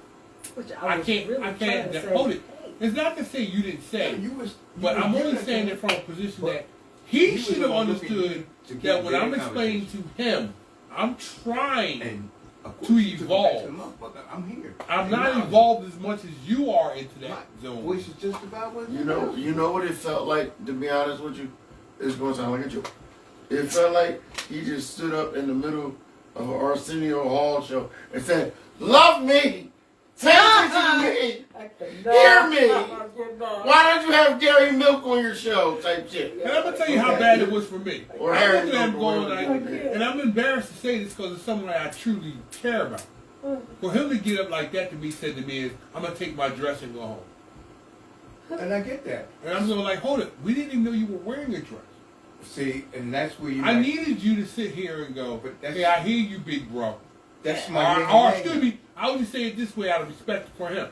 Which I was can't, really I trying can't to say, hold it. hey, It's not to say you didn't say, that. You was, but you I'm was only giving saying to it from a position But that he was should have looking understood to get that when better I'm explaining to him, I'm trying And Of course to you took it back evolve. to the motherfucker. I'm here. I'm not Acknowledge it. involved as much as you are into that My zone. voice is just about what You know what it felt like, to be honest with you? It's going to sound like a joke. It felt like he just stood up in the middle of an Arsenio Hall show and said, "Love me! Pay attention to me! Hear me! Why don't you have dairy milk on your show?" type shit. And I'm gonna tell you how bad it was for me. Or I'm Harry looking at him Milk or going like, whatever. and I'm embarrassed to say this because it's something that I truly care about. For him to get up like that to me said to me is, "I'm gonna take my dress and go home." And I get that. And I'm going like, "Hold it, we didn't even know you were wearing a dress." See, and that's where you. I like- needed you to sit here and go, But that's- "Hey, I hear you, big bro." That's Or, my. or excuse me, I would just say it this way out of respect for him.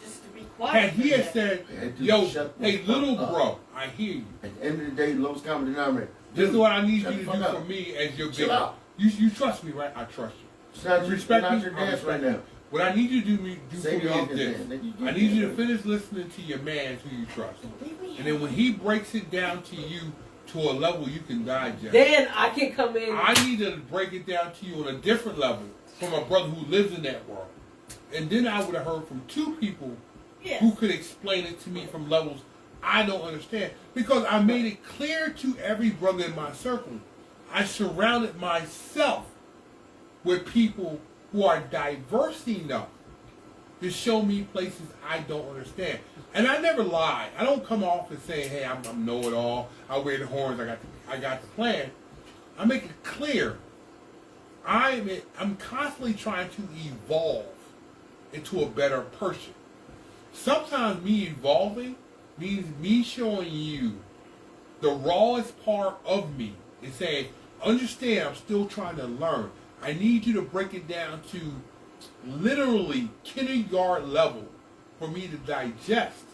Just to be quiet. Had he had for said, Hey, dude, "Yo, shut the hey, fuck little up. bro, I hear you. At the end of the day, lowest common denominator. This is Dude, what I need shut you to the do fuck for up. me as your Chill big. out. You trust me, right? I trust you. It's not, You your, respect not me? your I dance respect right you. now. What I need you to do Say for me your is this. dance. I need you to finish listening to your man who you trust. And then when he breaks it down to you to a level you can digest, Then I can come in. I need to break it down to you on a different level from a brother who lives in that world. And then I would have heard from two people Yes. who could explain it to me from levels I don't understand. Because I made it clear to every brother in my circle. I surrounded myself with people who are diverse enough to show me places I don't understand. And I never lie. I don't come off and say, "Hey, I'm know-it-all. I wear the horns. I got the plan." I make it clear. I'm constantly trying to evolve into a better person. Sometimes me evolving means me showing you the rawest part of me and saying, "Understand, I'm still trying to learn. I need you to break it down to literally kindergarten level for me to digest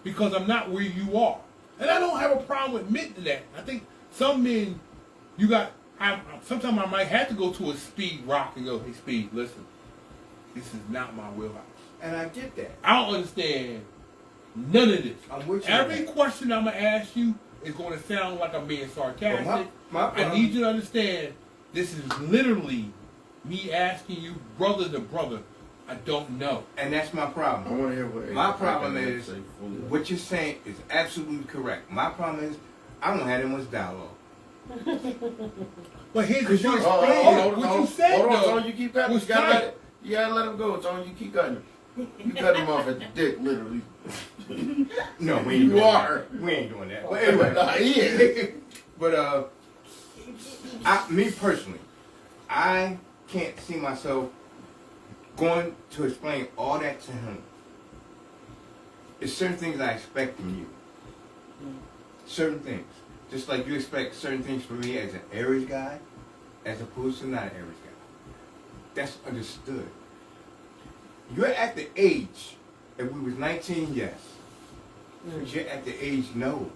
because I'm not where you are." And I don't have a problem admitting that. I think some men, sometimes I might have to go to a Speed rock and go, "Hey, Speed, listen, this is not my wheelhouse. And I get that. I don't understand none of this. I'm with you on Every that. question I'm going to ask you is going to sound like I'm being sarcastic. Well, my I problem- need you to understand this is literally me asking you, brother to brother, I don't know." And that's my I problem. want to hear what My Ace problem Franklin is say fully. what you're saying is absolutely correct. My problem is I don't have that much dialogue. But here's the Because you first Oh, thing. hold on, What you said, hold on, though, Tony, you keep cutting. was You gotta, tight. let it, you gotta let him go, Tony. You keep cutting him. You cut him off at the dick, literally. No, we ain't You doing are. that. We ain't doing that. But anyway. Nah, he is. But me personally, I can't see myself going to explain all that to him. There's certain things I expect from you. Certain things. Just like you expect certain things from me as an Aries guy, as opposed to not an Aries guy. That's understood. You're at the age, if we was 19, yes. But you're at the age, no.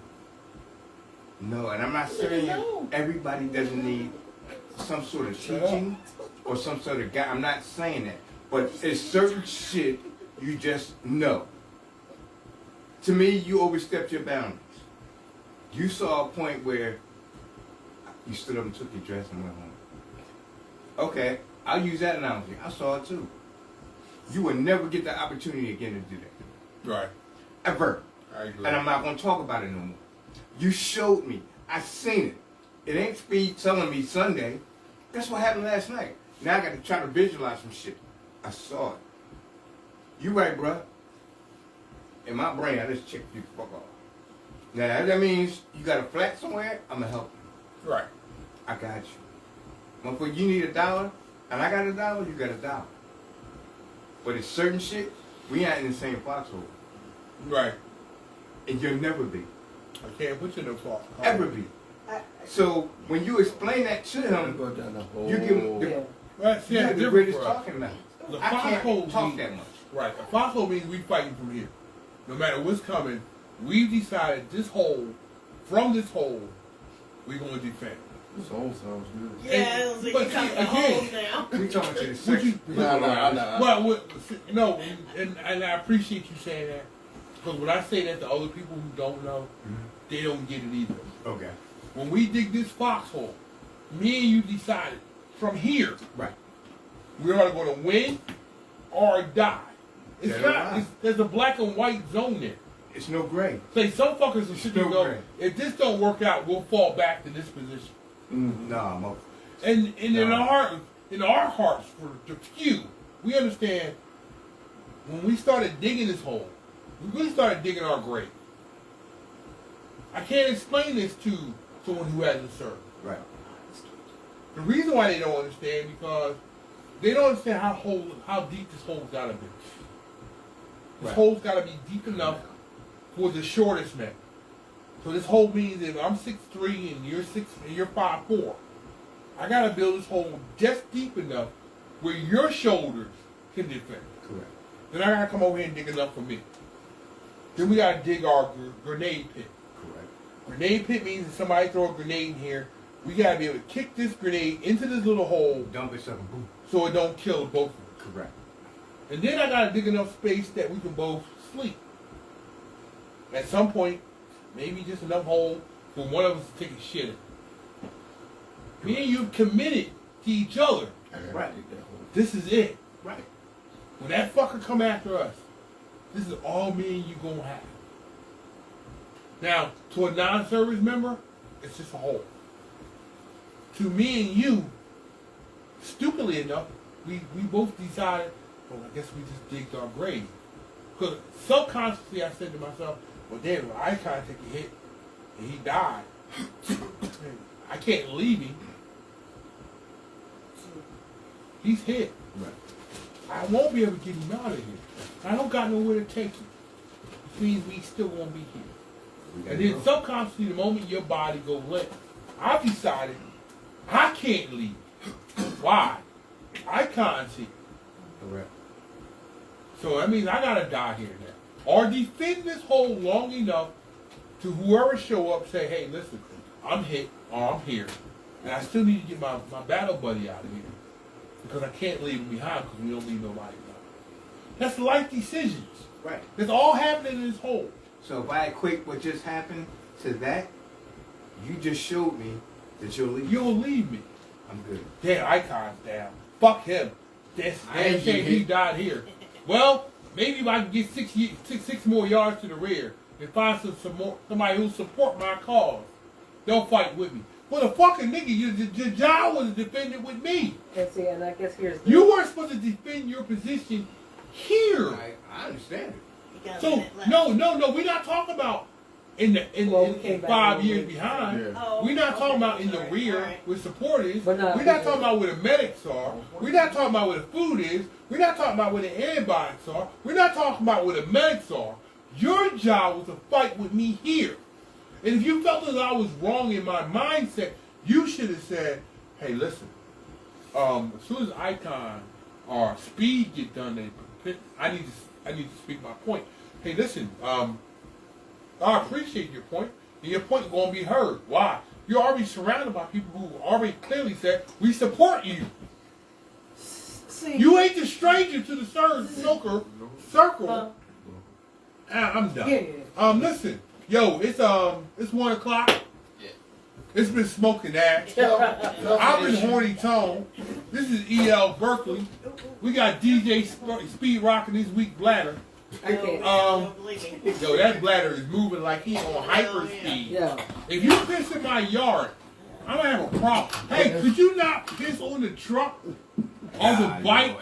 No, and I'm not saying everybody doesn't need some sort of teaching or some sort of guy. I'm not saying that. But it's certain shit you just know. To me, you overstepped your boundaries. You saw a point where you stood up and took your dress and went home. Okay, I'll use that analogy. I saw it too. You will never get the opportunity again to do that. Right. Ever. I agree. And I'm not going to talk about it no more. You showed me. I seen it. It ain't Speed telling me Sunday. That's what happened last night. Now I got to try to visualize some shit. I saw it. You right, bruh. In my brain, I just checked you the fuck off. Now, if that means you got a flat somewhere, I'm going to help you. Right. I got you. Motherfucker, you need $1, and I got $1, you got $1. But it's certain shit, we ain't in the same foxhole. Right. And you'll never be. I can't put you in the fault. Ever be. So when you explain that to him, Go down the whole. you give him the, Right. See, you that's have the different greatest for us. talking mouth. The I foxhole can't talk means- that much. Right. A foxhole means we fighting from here. No matter what's coming, we've decided this hole, from this hole, we're going to defend. Soul sounds good. Yeah, it was like But you got see, the again- holes now. We talking to the Would sex. you, Nah. well, no, and I appreciate you saying that. Because when I say that to other people who don't know, they don't get it either. Okay. When we dig this foxhole, me and you decided from here, Right. We're either going to win or die. It's That's not. right. There's a black and white zone there. It's no gray. Say some fuckers will sit there and Still go, gray. if this don't work out, we'll fall back to this position. No, I'm up. And in No. our hearts, for the few, we understand when we started digging this hole, we really started digging our grave. I can't explain this to someone who hasn't served. Right. The reason why they don't understand because they don't understand how deep this hole's gotta be. This Right. hole's gotta be deep enough for the shortest man. So this hole means if I'm 6'3" and you're 5'4", I gotta build this hole just deep enough where your shoulders can defend. Correct. Then I gotta come over here and dig enough for me. Then we gotta dig our grenade pit. Correct. Grenade pit means if somebody throw a grenade in here, we gotta be able to kick this grenade into this little hole Dump it something. Boom. so it don't kill both of us. Correct. And then I gotta dig enough space that we can both sleep. At some point, maybe just enough hole for one of us to take a shit in. Me and you committed to each other. Right. This is it. Right. When that fucker come after us, this is all me and you gonna have. Now, to a non-service member, it's just a hole. To me and you, stupidly enough, we both decided, well, I guess we just digged our grave. Because subconsciously I said to myself, well, damn, I kind of take a hit, and he died. I can't leave him. He's hit. Right. I won't be able to get him out of here. I don't got nowhere to take him. Which means we still won't be here. We And gotta then go. subconsciously, the moment your body goes limp, I've decided I can't leave. Why? I can't see. Correct. So that means I gotta die here now. Or defend this hole long enough to whoever show up say, hey, listen, I'm hit or I'm here. And I still need to get my battle buddy out of here. Because I can't leave him behind because we don't leave nobody behind. That's life decisions. Right. That's all happening in this hole. So if I equate what just happened to that, you just showed me that you'll leave. You'll leave me. I'm good. Damn, Icon's down. Fuck him. That's I ain't shame get he hit. died here. Well, maybe if I can get six more yards to the rear and find somebody who'll support my cause, they'll fight with me. But a fucking nigga, your job was to defend it with me. And see, and I guess here's the You weren't supposed to defend your position here. I understand it. You got a So minute left. no, we're not talking about in Well, we came in back 5 a little years bit. behind. Yeah. Oh, We're not talking okay, about in the sorry. rear Alright. with supporters. But not We're not because- talking about where the medics are. We're not talking about where the food is. We're not talking about where the antibiotics are. We're not talking about where the medics are. Your job was to fight with me here. And if you felt that I was wrong in my mindset, you should have said, hey, listen, as soon as Icon or Speed get done, I need to speak my point. Hey, listen, I appreciate your point, and your point is going to be heard. Why? You're already surrounded by people who already clearly said, we support you. see. You ain't the stranger to the circle. I'm done. Yeah. Listen, yo, it's 1 o'clock. It's been smoking ass. I've been horny tone. This is EL Berkeley. We got DJ Speed rocking this week bladder. I can't. Don't believe me. Yo, that bladder is moving like he on hyper speed. Yeah. If you piss in my yard, I'm gonna have a problem. Hey, could you not piss on the truck? On the bike?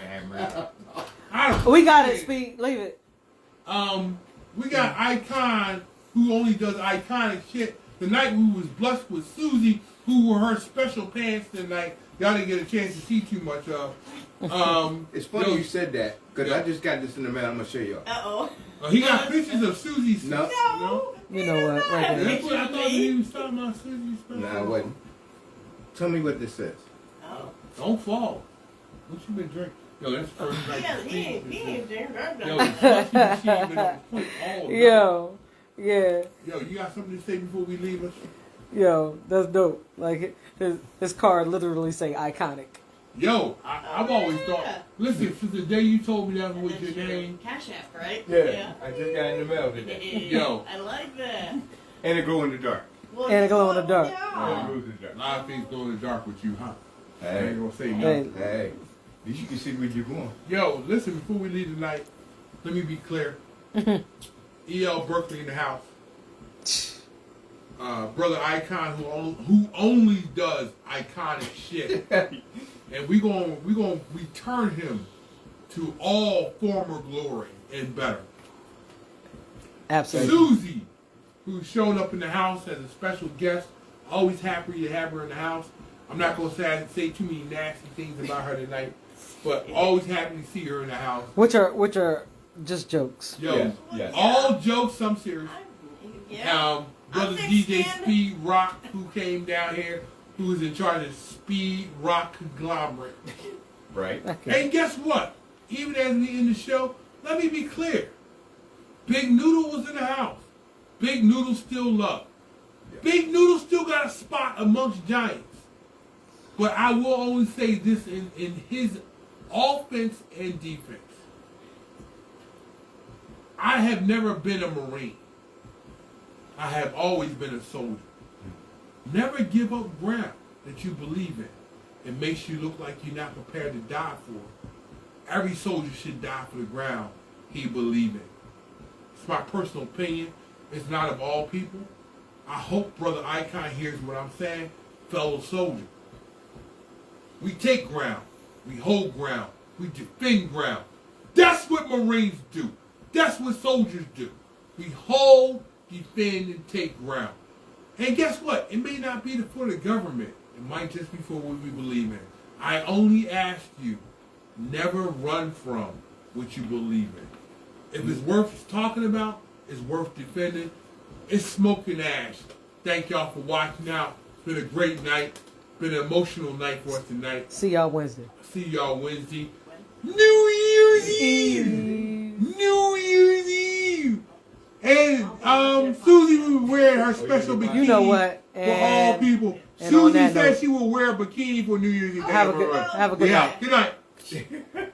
I don't We got it, Speed. Leave it. We got Icon who only does iconic shit. The night we was blessed with Susie, who wore her special pants tonight. Y'all didn't get a chance to see too much of. It's funny yo, you said that, because I just got this in the mail. I'm going to show y'all. Uh-oh. he got pictures of Susie's. No. No. You know what? Right there. That's what I thought he was talking about Susie's. No, I wasn't. Tell me what this says. Oh. Don't fall. What you been drinking? Yo, that's the first night. He ain't there. I'm Yo, done. the slushy machine been on point all night. Yo. Yeah. Yo, you got something to say before we leave us? Yo. That's dope. Like, his card literally say iconic. Yo, I've always thought. Yeah. Listen, since the day you told me that was your name. Cash App, right? I just got in the mail today. Yo. I like that. And it glow in the dark. Well, And it glow in the dark. And it Yeah. glows in the A dark. lot of things go in the dark with you, huh? I ain't Hey, gonna say Hey. no. hey. At least you can see where you're going. Yo, listen, before we leave tonight, let me be clear. E.L. Berkeley in the house. Brother Icon, who only does iconic shit. And we gonna return him to all former glory and better. Absolutely. Susie, who's shown up in the house as a special guest, always happy to have her in the house. I'm not gonna say too many nasty things about her tonight, but always happy to see her in the house. Which are just jokes. Yo, Yes, yes. all jokes, some serious. Yeah. Brother I DJ think Speed Rock, who came down here, who is in charge of Speed Rock Conglomerate. Right. Okay. And guess what? Even as we end the show, let me be clear. Big Noodle was in the house. Big Noodle still loved. Yeah. Big Noodle still got a spot amongst giants. But I will always say this in his offense and defense. I have never been a Marine. I have always been a soldier. Never give up ground that you believe in. It makes you look like you're not prepared to die for. Every soldier should die for the ground he believes in. It's my personal opinion. It's not of all people. I hope Brother Icon hears what I'm saying, fellow soldier. We take ground. We hold ground. We defend ground. That's what Marines do. That's what soldiers do. We hold, defend, and take ground. And guess what? It may not be for the government. It might just be for what we believe in. I only ask you, never run from what you believe in. If it's worth talking about, it's worth defending, it's smoke and ash. Thank y'all for watching out. It's been a great night. Been an emotional night for us tonight. See y'all Wednesday. See y'all Wednesday. New Year's Eve! New Year's Eve! And Susie will be wearing her special bikini You know what? for all people. and on Susie that said note- she will wear a bikini for New Year's Eve. Have a good Yeah. night. Good night.